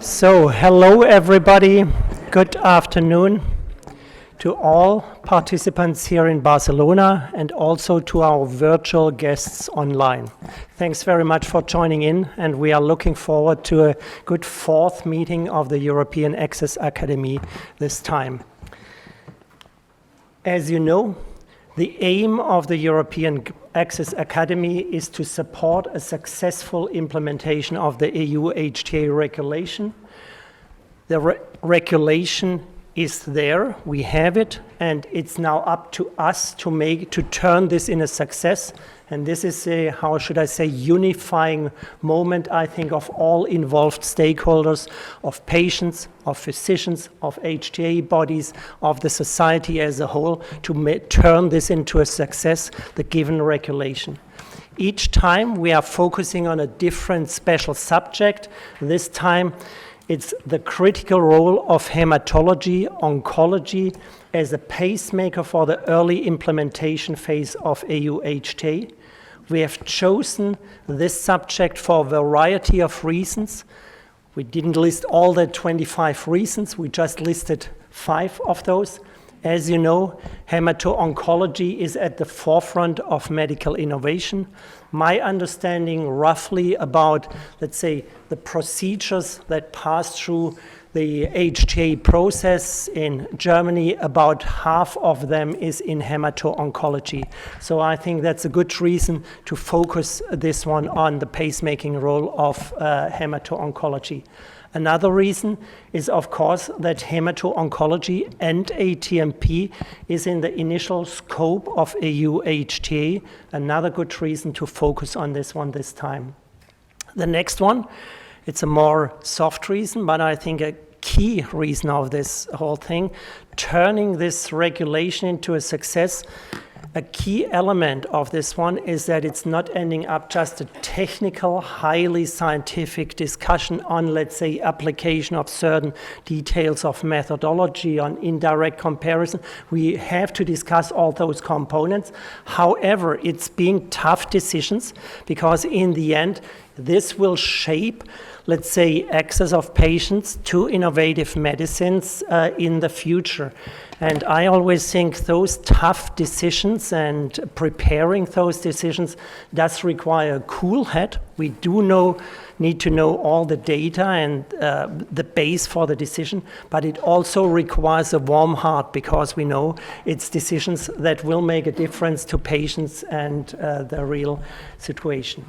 So, hello everybody, good afternoon to all participants here in Barcelona and also to our virtual guests online. Thanks very much for joining in, and we are looking forward to a good fourth meeting of the European Access Academy this time. As you know, the aim of the European Access Academy is to support a successful implementation of the EU HTA regulation. The regulation is there, we have it, and it's now up to us to turn this in a success. And this is a, how should I say, unifying moment, I think, of all involved stakeholders, of patients, of physicians, of HTA bodies, of the society as a whole, to turn this into a success, the given regulation. Each time we are focusing on a different special subject. This time it's the critical role of hematology, oncology, as a pacemaker for the early implementation phase of EU HTA. We have chosen this subject for a variety of reasons. We didn't list all the 25 reasons, we just listed 5 of those. As you know, hemato-oncology is at the forefront of medical innovation. My understanding roughly about, let's say, the procedures that pass through the HTA process in Germany, about half of them is in hemato-oncology. So I think that's a good reason to focus this one on the pacemaking role of hemato-oncology. Another reason is, of course, that hemato-oncology and ATMP is in the initial scope of EU HTA. Another good reason to focus on this one this time. The next one, it's a more soft reason, but I think a key reason of this whole thing, turning this regulation into a success. A key element of this one is that it's not ending up just a technical, highly scientific discussion on, let's say, application of certain details of methodology, on indirect comparison. We have to discuss all those components. However, it's being tough decisions, because in the end, this will shape, let's say, access of patients to innovative medicines in the future. And I always think those tough decisions and preparing those decisions does require a cool head. We need to know all the data and the base for the decision, but it also requires a warm heart, because we know it's decisions that will make a difference to patients and the real situation.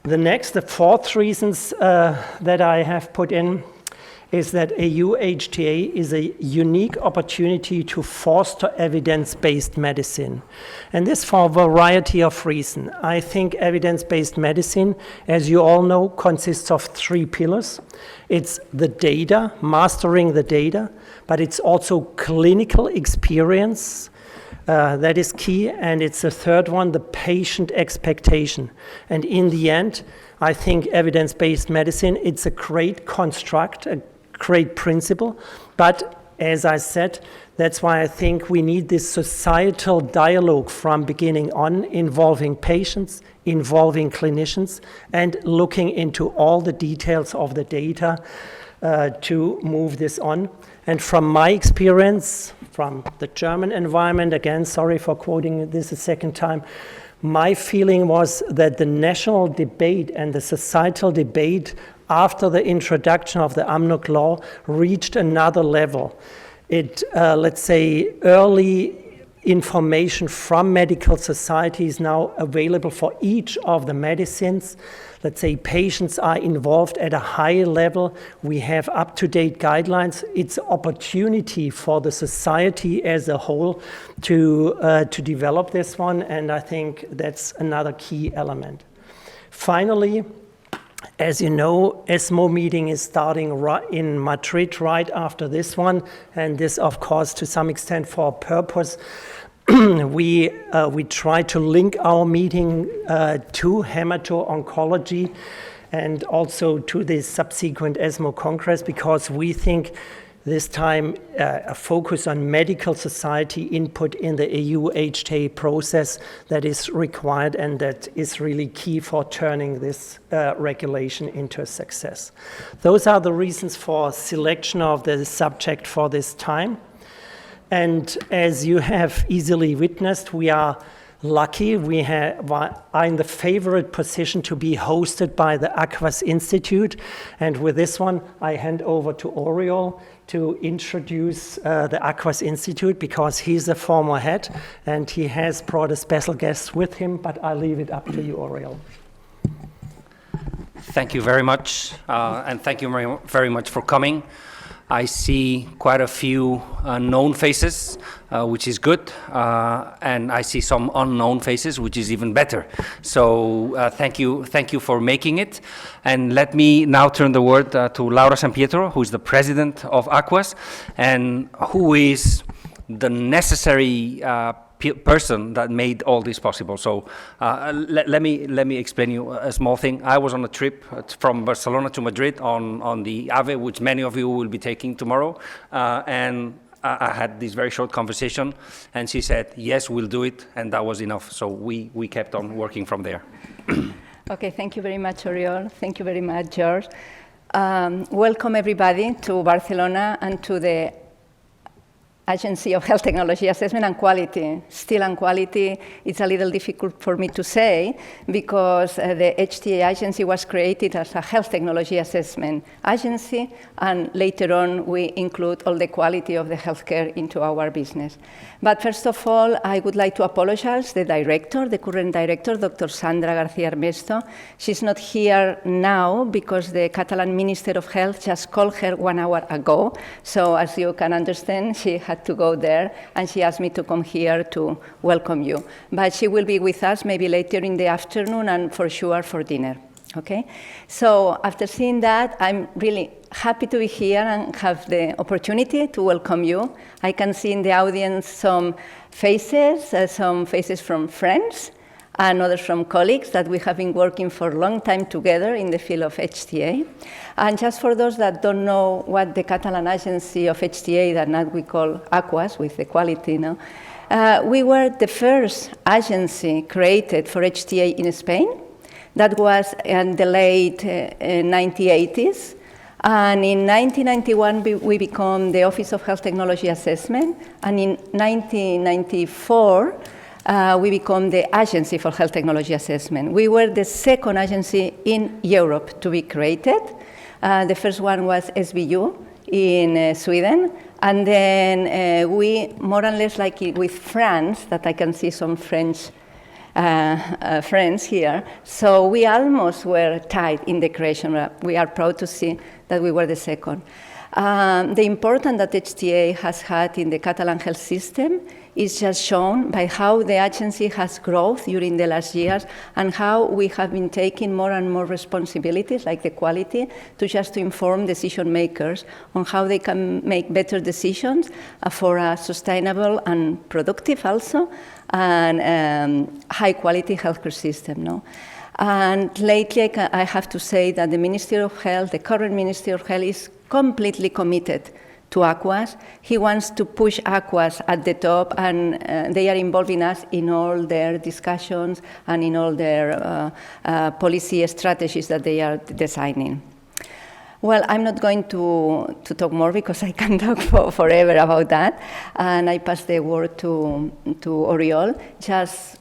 The fourth reasons that I have put in is that EU HTA is a unique opportunity to foster evidence-based medicine. And this for a variety of reasons. I think evidence-based medicine, as you all know, consists of 3 pillars. It's the data, mastering the data, but it's also clinical experience. That is key, and it's the third one, the patient expectation. And in the end, I think evidence-based medicine, it's a great construct, a great principle, but as I said, that's why I think we need this societal dialogue from beginning on, involving patients, involving clinicians, and looking into all the details of the data to move this on. And from my experience, from the German environment, again, sorry for quoting this a second time, my feeling was that the national debate and the societal debate after the introduction of the AMNOG law reached another level. It, let's say, early information from medical society is now available for each of the medicines. Let's say patients are involved at a higher level. We have up-to-date guidelines. It's an opportunity for the society as a whole to develop this one, and I think that's another key element. Finally, as you know, ESMO meeting is starting in Madrid right after this one, and this, of course, to some extent for a purpose. We try to link our meeting to hemato-oncology and also to the subsequent ESMO Congress, because we think this time a focus on medical society input in the EU HTA process that is required and that is really key for turning this regulation into a success. Those are the reasons for selection of the subject for this time. And as you have easily witnessed, we are lucky. We are in the favorite position to be hosted by the AQuAS Institute. And with this one, I hand over to Oriol to introduce the AQuAS Institute, because he's a former head and he has brought a special guest with him, but I'll leave it up to you, Oriol. Thank you very much, and thank you very much for coming. I see quite a few known faces, which is good, and I see some unknown faces, which is even better. So thank you for making it. And let me now turn the word to Laura Sampietro, who is the president of AQuAS, and who is the necessary person that made all this possible. So let me explain you a small thing. I was on a trip from Barcelona to Madrid on the AVE, which many of you will be taking tomorrow, and I had this very short conversation, and she said, yes, we'll do it, and that was enough. So we kept on working from there. Okay, thank you very much, Oriol. Thank you very much, Jörg. Welcome everybody to Barcelona and to the Agency of Health Technology Assessment and Quality. Still on quality, it's a little difficult for me to say, because the HTA agency was created as a health technology assessment agency, and later on we include all the quality of the healthcare into our business. But first of all, I would like to apologize to the current director, Dr. Sandra García Armesto. She's not here now because the Catalan Minister of Health just called her 1 hour ago. So as you can understand, she had to go there, and she asked me to come here to welcome you. But she will be with us maybe later in the afternoon, and for sure for dinner. Okay? So after seeing that, I'm really happy to be here and have the opportunity to welcome you. I can see in the audience some faces from friends and others from colleagues that we have been working for a long time together in the field of HTA. And just for those that don't know what the Catalan agency of HTA, that now we call AQuAS with the quality, we were the first agency created for HTA in Spain. That was in the late 1980s. And in 1991, we became the Office of Health Technology Assessment. And in 1994, we became the Agency for Health Technology Assessment. We were the second agency in Europe to be created. The first one was SBU in Sweden. And then we, more or less like with France, that I can see some French friends here. So we almost were tied in the creation. We are proud to see that we were the second. The importance that HTA has had in the Catalan health system is just shown by how the agency has grown during the last years, and how we have been taking more and more responsibilities, like the quality, to inform decision makers on how they can make better decisions for a sustainable and productive also, and high quality healthcare system. No? And lately, I have to say that the Ministry of Health, the current Ministry of Health, is completely committed to AQuAS. He wants to push AQuAS at the top, and they are involving us in all their discussions and in all their policy strategies that they are designing. Well, I'm not going to talk more because I can talk forever about that, and I pass the word to Oriol. Just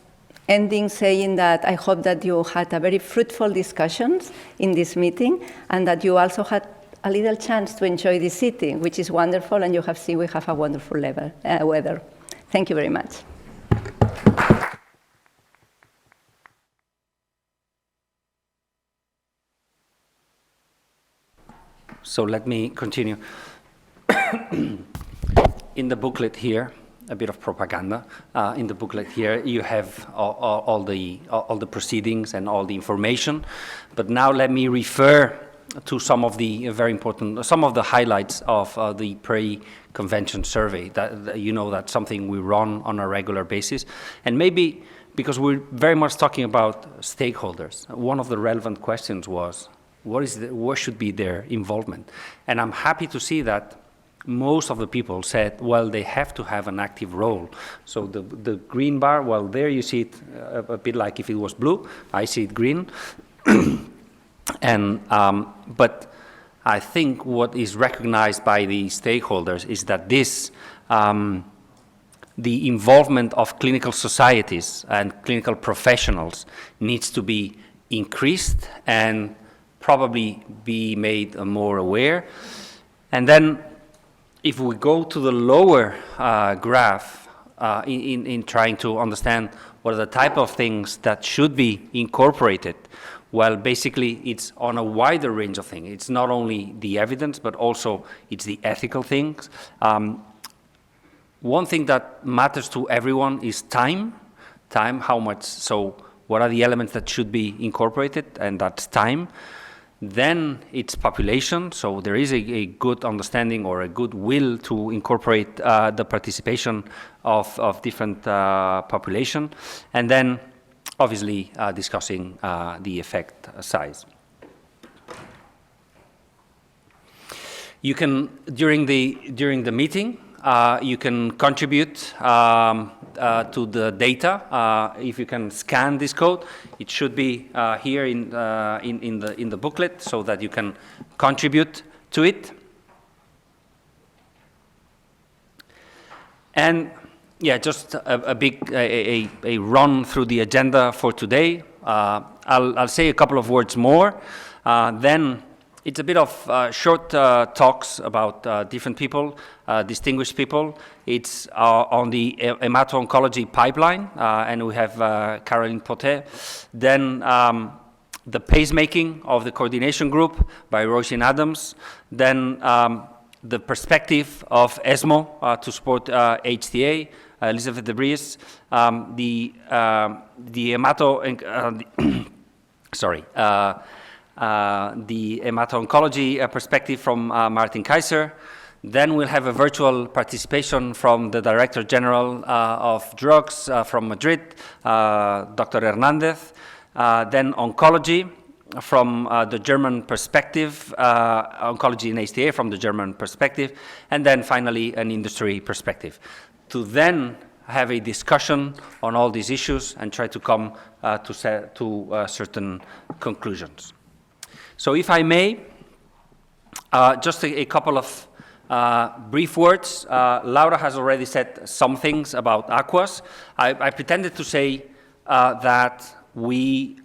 ending saying that I hope that you had a very fruitful discussions in this meeting, and that you also had a little chance to enjoy the city, which is wonderful, and you have seen we have a wonderful weather. Thank you very much. So let me continue. In the booklet here, a bit of propaganda. In the booklet here, you have all the proceedings and all the information. But now let me refer to some of the some of the highlights of the pre-convention survey. That you know, that's something we run on a regular basis. And maybe because we're very much talking about stakeholders, one of the relevant questions was, what should be their involvement? And I'm happy to see that most of the people said, well, they have to have an active role. So the green bar, well, there you see it a bit like if it was blue. I see it green. And, but I think what is recognized by the stakeholders is that this, the involvement of clinical societies and clinical professionals needs to be increased and probably be made more aware. And then if we go to the lower graph in trying to understand what are the type of things that should be incorporated, well, basically it's on a wider range of things. It's not only the evidence, but also it's the ethical things. One thing that matters to everyone is time. Time, how much, so what are the elements that should be incorporated, and that's time. Then it's population, so there is a good understanding or a good will to incorporate the participation of different population, and then obviously discussing the effect size. You can, during the meeting, you can contribute to the data. If you can scan this code, it should be here in the booklet, so that you can contribute to it. And yeah, just a run through the agenda for today. I'll say a couple of words more. Then it's a bit of short talks about different people, distinguished people. It's on the hemato-oncology pipeline, and we have Caroline Potet. Then the pacemaking of the coordination group by Roisin Adams. Then the perspective of ESMO to support HTA, Elizabeth de Vries. The hemato-oncology perspective from Martin Kaiser. Then we'll have a virtual participation from the Director General of Drugs from Madrid, Dr. Hernandez. Then oncology from the German perspective, oncology in HTA from the German perspective, and then finally an industry perspective. To then have a discussion on all these issues and try to come to certain conclusions. So if I may, just a couple of brief words. Laura has already said some things about AQuAS. I pretended to say that we,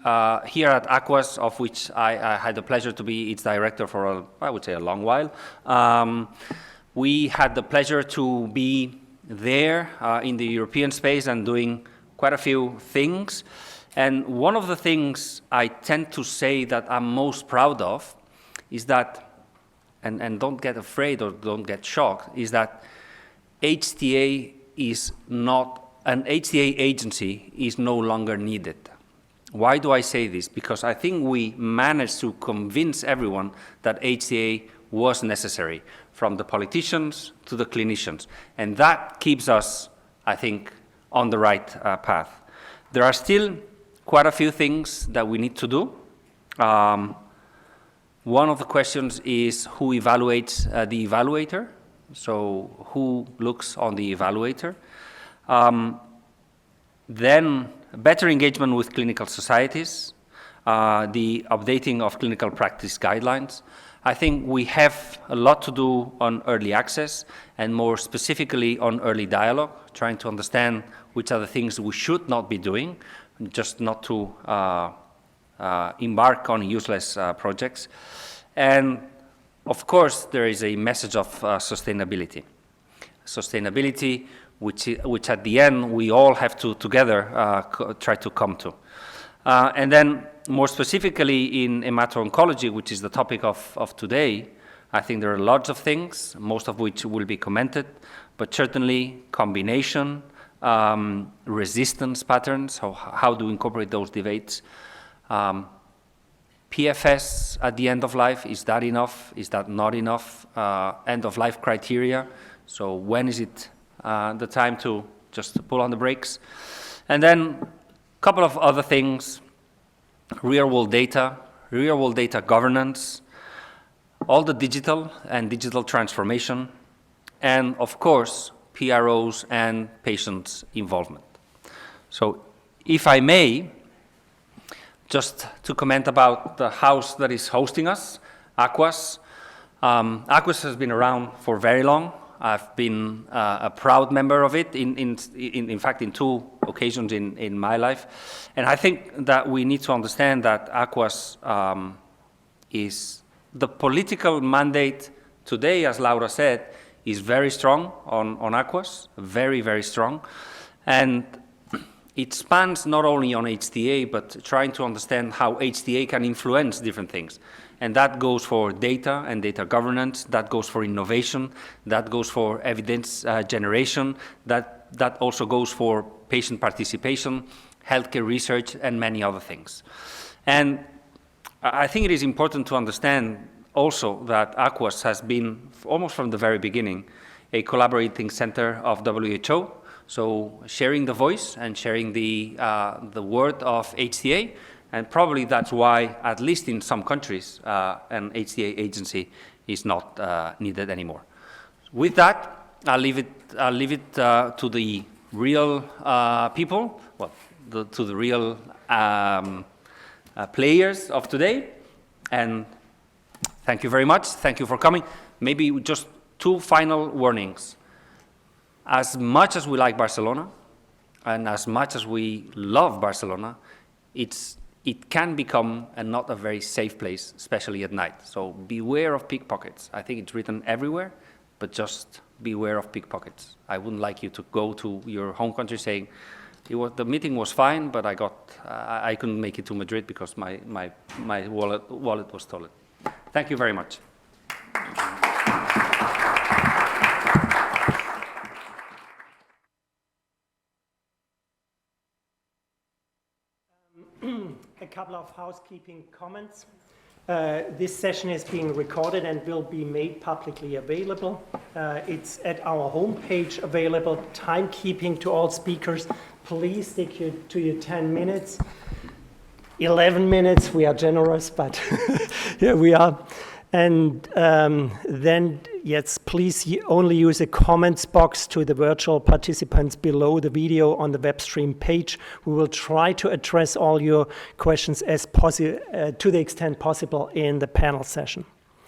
here at AQuAS, of which I had the pleasure to be its director for, I would say, a long while, we had the pleasure to be there in the European space and doing quite a few things. And one of the things I tend to say that I'm most proud of is that, and don't get afraid or don't get shocked, is that HTA is not, an HTA agency is no longer needed. Why do I say this? Because I think we managed to convince everyone that HTA was necessary, from the politicians to the clinicians. And that keeps us, I think, on the right path. There are still quite a few things that we need to do. One of the questions is who evaluates the evaluator? So who looks on the evaluator? Then better engagement with clinical societies, the updating of clinical practice guidelines. I think we have a lot to do on early access and more specifically on early dialogue, trying to understand which are the things we should not be doing, just not to embark on useless projects. And of course, there is a message of sustainability. Sustainability, which at the end we all have to together try to come to. And then more specifically in hemato-oncology, which is the topic of today, I think there are lots of things, most of which will be commented, but certainly combination, resistance patterns, so how do we incorporate those debates? PFS at the end of life, is that enough? Is that not enough? End of life criteria, so when is it the time to just pull on the brakes? And then a couple of other things, real-world data governance, all the digital and digital transformation, and of course, PROs and patients' involvement. So if I may, just to comment about the house that is hosting us, AQuAS. AQuAS has been around for very long. I've been a proud member of it, in fact, in 2 occasions in my life. And I think that we need to understand that AQuAS is the political mandate today, as Laura said, is very strong on AQuAS, very, very strong. And it spans not only on HTA, but trying to understand how HTA can influence different things. And that goes for data and data governance, that goes for innovation, that goes for evidence generation, that also goes for patient participation, healthcare research, and many other things. And I think it is important to understand also that AQuAS has been, almost from the very beginning, a collaborating center of WHO, so sharing the voice and sharing the word of HTA, and probably that's why, at least in some countries, an HTA agency is not needed anymore. With that, I'll leave it to the real people, well, to the real players of today. And thank you very much. Thank you for coming. Maybe just 2 final warnings. As much as we like Barcelona, and as much as we love Barcelona, it can become not a very safe place, especially at night. So beware of pickpockets. I think it's written everywhere, but just beware of pickpockets. I wouldn't like you to go to your home country saying, the meeting was fine, but I couldn't make it to Madrid because my wallet was stolen. Thank you very much. A couple of housekeeping comments. This session is being recorded and will be made publicly available. It's at our homepage available. Timekeeping to all speakers. Please stick to your 10 minutes. 11 minutes, we are generous, but here we are. And then, yes, please only use a comments box to the virtual participants below the video on the web stream page. We will try to address all your questions as to the extent possible in the panel session.